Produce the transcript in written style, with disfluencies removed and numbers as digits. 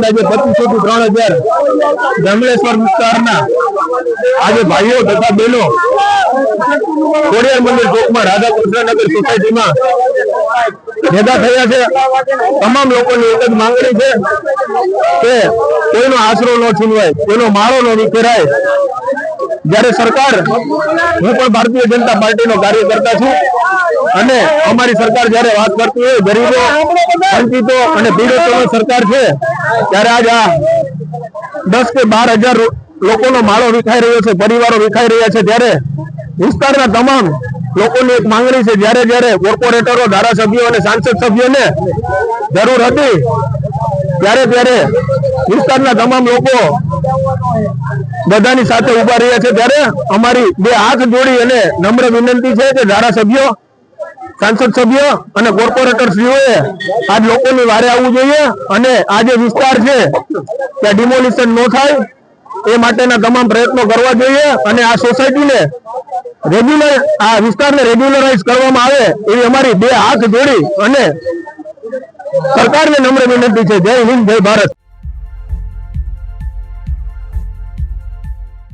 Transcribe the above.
અંદાજે 2500 થી 3000 જમલેશ્વર વિસ્તારના આજે ભાઈઓ તથા બહેનો ખોડિયાર મંદિર ચોકમાં રાધાકૃષ્ણનગર સોસાયટીમાં ભેગા થયા છે। તમામ લોકોની એક જ માંગણી છે કે કોઈનો આશરો ન છીનવાય, કોઈનો માળો ન વિખેરાય। જ્યારે સરકાર, હું પણ ભારતીય જનતા પાર્ટીનો કાર્યકર્તા છું અને અમારી સરકાર જ્યારે વાત કરતી હોય ગરીબો, વંચિતો અને પીડિતોની સરકાર છે, ત્યારે આજ આ 10 કે 12,000 લોકોનો માળો વિખાઈ રહ્યો છે, પરિવારો વિખાઈ રહ્યા છે। ત્યારે વિસ્તારના તમામ લોકોની એક માંગણી છે, જ્યારે જ્યારે કોર્પોરેટરો, ધારાસભ્યો અને સાંસદ સભ્યોને જરૂર હતી ત્યારે વિસ્તારના તમામ લોકો બધાની સાથે ઉભા રહ્યા છે। ત્યારે અમારી બે હાથ જોડી અને નમ્ર વિનંતી છે કે ધારાસભ્યો, સાંસદ સભ્યો અને કોર્પોરેટરશ્રીઓએ આજ લોકોની વારે આવવું જોઈએ અને આ જે વિસ્તાર છે ત્યાં ડિમોલિશન ન થાય એ માટેના તમામ પ્રયત્નો કરવા જોઈએ અને આ સોસાયટીને રેગ્યુલર, આ વિસ્તારને રેગ્યુલરાઇઝ કરવામાં આવે એવી અમારી બે હાથ જોડી અને સરકારને નમ્ર વિનંતી છે। જય હિન્દ, જય ભારત।